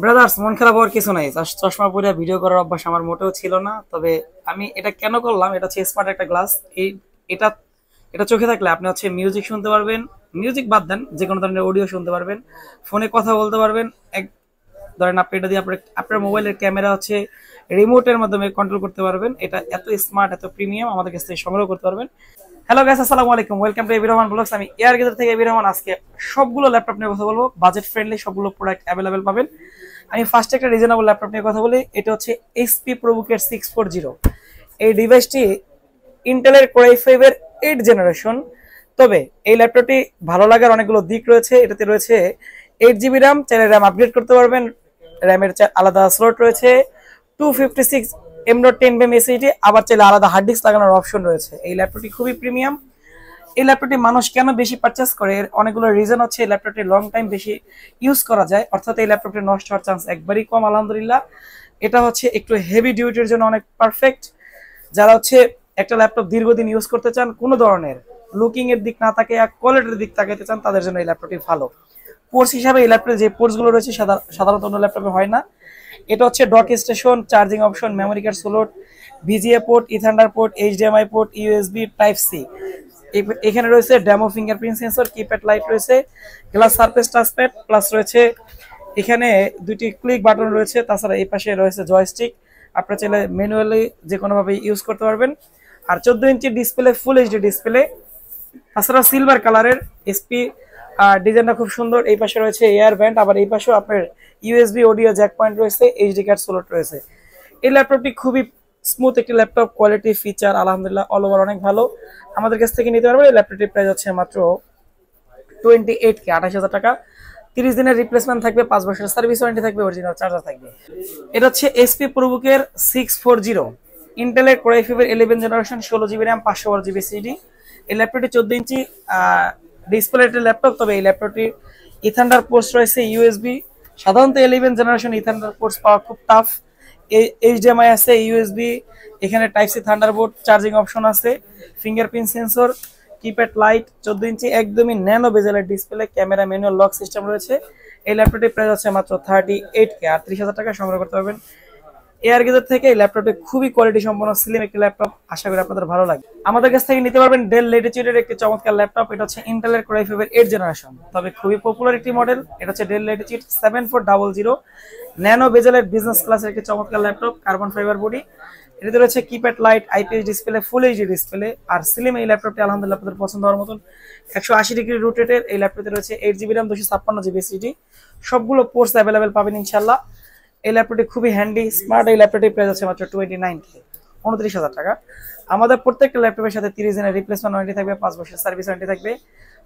Brothers, মন খারাপ হওয়ার কিছু নাই। চশমা পরে ভিডিও করার অভ্যাস আমার মোটেও ছিল না। তবে আমি এটা কেন করলাম, এটা হচ্ছে স্মার্ট একটা গ্লাস। এই এটা এটা চোখে থাকলে আপনি হচ্ছে মিউজিক শুনতে পারবেন, মিউজিক বাদ দেন, যে কোনো ধরনের অডিও শুনতে পারবেন, ফোনে কথা বলতে পারবেন। এক ধরেন আপনি এটা দিয়ে আপনার মোবাইলের ক্যামেরা হচ্ছে রিমোটের মাধ্যমে কন্ট্রোল করতে পারবেন। এটা এত স্মার্ট, এত প্রিমিয়াম, আমাদের কাছ থেকে সংগ্রহ করতে পারবেন। হ্যালো গাইস, আসসালামু আলাইকুম, welcome to AB Rahman blogs. আমি এয়ার গেজার থেকে এবি রহমান। আজকে সবগুলো ল্যাপটপ নিয়ে কথা বলবো, বাজেট ফ্রেন্ডলি সবগুলো প্রোডাক্ট অ্যাভেলেবেল পাবেন। আমি ফার্স্ট একটা রিজনেবল ল্যাপটপ নিয়ে কথা বলি। এটা হচ্ছে এইচপি প্রোবুকের 640। এই ডিভাইসটি ইন্টেলের কোর i5 এর 8 জেনারেশন। তবে এই ল্যাপটপটি ভালো লাগার অনেকগুলো দিক রয়েছে। এটাতে রয়েছে 8 জিবি র্যাম, চাইলে র্যাম আপগ্রেড করতে পারবেন। র্যামের আলাদা স্লট রয়েছে। 256 M.10 এসএসডি, আবার চাইলে আলাদা হার্ড ডিস্ক লাগানোর অপশন রয়েছে। এই ল্যাপটপটি খুবই প্রিমিয়াম। এই ল্যাপটপটি মানুষ কেন বেশি পারচেস করে, এর অনেকগুলো রিজন হচ্ছে। এই ল্যাপটপটি লং টাইম বেশি ইউজ করা যায়, অর্থাৎ এই ল্যাপটপটি নষ্ট হওয়ার চান্স একবারই কম, আলহামদুলিল্লাহ। এটা হচ্ছে একটু হেভি ডিউটির জন্য অনেক পারফেক্ট। যারা হচ্ছে একটা ল্যাপটপ দীর্ঘদিন ইউজ করতে চান, কোনো ধরনের লুকিং এর দিক না থাকে আর কোয়ালিটির দিক তাকাইতে চান, তাদের জন্য এই ল্যাপটপটি ভালো। পোর্টস হিসাবে এই ল্যাপটপে যে পোর্টস গুলো রয়েছে সাধারণত অন্য ল্যাপটপে হয় না। এটা হচ্ছে dock station, charging option, memory card slot, VGA port, ethernet port, HDMI port, USB type C. এখানে রয়েছে demo fingerprint sensor, keypad light রয়েছে, গ্লাস সারফেস টাচপ্যাড, প্লাস রয়েছে এখানে দুটি ক্লিক বাটন রয়েছে। তাছাড়া এই পাশে রয়েছে জয়স্টিক, আপনারা চাইলে ম্যানুয়ালি যে কোনোভাবে ইউজ করতে পারবেন। আর 14 inch display, full HD display. তাছাড়া সিলভার কালারের এসপি ডিজাইনটা খুব সুন্দর। এই পাশে রয়েছে এয়ার ব্যান্ড, আবার এই পাশেও আপনার ইউএসবি অডিও জ্যাক পয়েন্ট রয়েছে, এইচডি কার্ড স্লট রয়েছে। এই ল্যাপটপটি খুবই স্মুথ একটি ল্যাপটপ, কোয়ালিটি ফিচার আলহামদুলিল্লাহ অল ওভার অনেক ভালো। আমাদের কাছ থেকে নিতে পারবেন। এই ল্যাপটপটির প্রাইস হচ্ছে মাত্র 28K, 28,000 টাকা। 30 দিনের রিপ্লেসমেন্ট থাকবে, 5 বছরের সার্ভিস ওয়ারেন্টি থাকবে, অরিজিনাল চার্জার থাকবে। এটা হচ্ছে এইচপি প্রোবুকের 640, ইন্টেলের কোর i5 এর 11 generation, 16 GB RAM, 512 GB SSD. এই ল্যাপটপটি 14 ইঞ্চি ডিসপ্লে ল্যাপটপ। তবে এই ল্যাপটপটির ইথান্ডার পোর্টস রয়েছে, ইউএসবি। সাধারণত 11 জেনারেশন ইথান্ডার পোর্টস পাওয়া খুব টাফ। এইচডিএমআই আছে, ইউএসবি, এখানে type C thunderbolt, charging option আছে, fingerprint sensor, keypad light, 14 inch একদমই ন্যানো বেজেলের display, camera, manual lock system রয়েছে। এই ল্যাপটপটির প্রাইস আছে মাত্র 38K, 38,000 টাকা সংগ্রহ করতে পারবেন এয়ার গেজার থেকে। এই ল্যাপটপটি খুবই কোয়ালিটি সম্পন্ন স্লিম একটি ল্যাপটপ, আশা করি আপনাদের ভালো লাগে। আমাদের কাছ থেকে নিতে পারবেন ডেল ল্যাটিটিউডের একটি চমৎকার ল্যাপটপ। এটা হচ্ছে ইন্টেলের কোর i5 এর 8 জেনারেশন, তবে খুবই পপুলার একটি মডেল। এটা হচ্ছে ডেল ল্যাটিটিউড 7400, ন্যানো বেজেলের বিজনেস ক্লাসের একটি চমৎকার ল্যাপটপ, কার্বন ফাইবার বডি। এটাতে রয়েছে keypad light, IPS display, full HD display আর স্লিম। এই ল্যাপটপটি আলহামদুলিল্লাহ আপনাদের পছন্দ হওয়ার মতন। 180 ডিগ্রি রোটেটের এই ল্যাপটপে রয়েছে 8 জিবি র্যাম, 256 জিবি এসএসডি। সবগুলো পোর্টস অ্যাভেলেবেল পাবেন ইনশাল্লাহ। এই ল্যাপটপটি খুবই হ্যান্ডি, স্মার্ট। এই ল্যাপটপটির প্রাইস আছে মাত্র 29K, 29,000 টাকা। আমাদের প্রত্যেকটা ল্যাপটপের সাথে 30 দিনের রিপ্লেসমেন্ট ওয়ারেন্টি থাকবে, 5 বছরের সার্ভিস ওয়ারেন্টি থাকবে,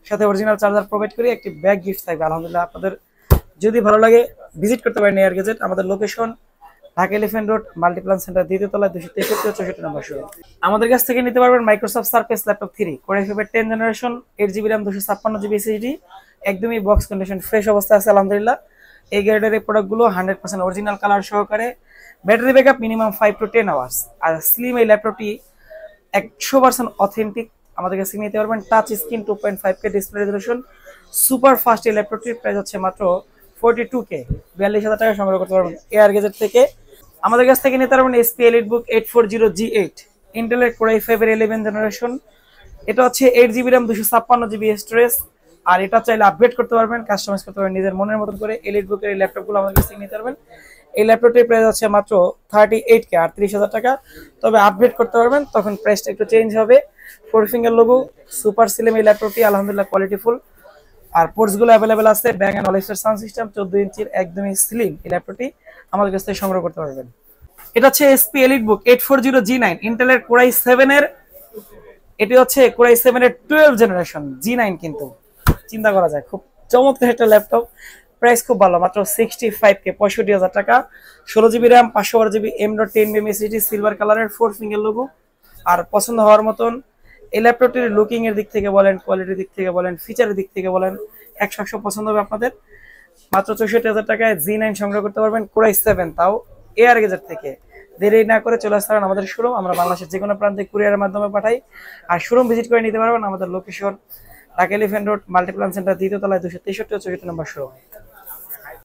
সাথে অরিজিনাল চার্জার প্রোভাইড করি, একটি ব্যাগ গিফট থাকবে। আলহামদুলিল্লাহ আপনাদের যদি ভালো লাগে ভিজিট করতে পারেন এয়ার গেজেট। আমাদের location Dhaka elephant road, Multiplan centre, দ্বিতীয় তলায়, 263 ও 64 নম্বর শোরুম। আমাদের কাছ থেকে নিতে পারবেন Microsoft surface laptop 3, core i5 এর 10 generation, 8 GB RAM, 256 GB SSD, একদমই বক্স কন্ডিশন, ফ্রেশ অবস্থায় আছে আলহামদুলিল্লাহ। এই গ্রেডের এই প্রোডাক্টগুলো 100% অরিজিনাল কালার সহকারে, battery backup minimum 5 to 10 hours. আর স্লিম এই ল্যাপটপটি 100% অথেন্টিক। আমাদের কাছে নিতে পারবেন touch screen, 2.5K display resolution, super fast. এই ল্যাপটপটির প্রাইস হচ্ছে মাত্র 42K, 42,000 টাকা সংগ্রহ করতে পারবেন এয়ার গেজেট থেকে। আমাদের কাছ থেকে নিতে পারবেন এসপি এলিটবুক 840G8, ইন্টেলের কোর i5 এর 11 জেনারেশন। এটা হচ্ছে 8 জিবি র্যাম, 256 জিবি স্টোরেজ। আর এটা চাইলে আপগ্রেড করতে পারবেন, কাস্টমাইজ করতে পারবেন নিজের মনের মতন করে। এলিটবুকের এই ল্যাপটপগুলো আমাদের কাছ থেকে নিতে পারবেন। এই ল্যাপটপটির প্রাইস হচ্ছে মাত্র 38K, 38,000 টাকা। তবে আপগ্রেড করতে পারবেন, তখন প্রাইসটা একটু চেঞ্জ হবে। 4 ফিঙ্গার লোগো, সুপার স্লিম এই ল্যাপটপটি আলহামদুলিল্লাহ কোয়ালিটিফুল। আর পোর্টসগুলো অ্যাভেলেবেল আছে, ব্যাং অ্যান্ড অলিভসের সাউন্ড সিস্টেম, 14 ইঞ্চির একদমই স্লিম এই ল্যাপটপটি আমাদের কাছ থেকে সংগ্রহ করতে পারবেন। এটা হচ্ছে এসপি এলিটবুক 840G9, ইন্টেলের কোর i7 এর, এটি হচ্ছে কোর i7 এর 12 জেনারেশন G9, কিন্তু চিন্তা করা যায় খুব চমৎকার একটা ল্যাপটপ। প্রাইস খুব ভালো, মাত্র 65K, 65,000 টাকা। 16 GB RAM, 512 GB M.10 SSD, silver কালারের, 4 ফিঙ্গার লোগো। আর পছন্দ হওয়ার মতন এই ল্যাপটপটির লুকিং এর দিক থেকে বলেন, কোয়ালিটির দিক থেকে বলেন, ফিচারের দিক থেকে বলেন, 100 পছন্দ হবে আপনাদের। মাত্র 64,000 টাকায় G9 সংগ্রহ করতে পারবেন, কোর i7, তাও এয়ার গেজের থেকে। দেরি না করে চলে আসতে পারেন আমাদের শোরুম। আমরা বাংলাদেশের যে কোনো প্রান্তে কুরিয়ারের মাধ্যমে পাঠাই। আর শোরুম ভিজিট করে নিতে পারবেন আমাদের location Dhaka elephant road, Multiplan centre, দ্বিতীয় তলায়, 263 ও 64 নম্বর শোরুম।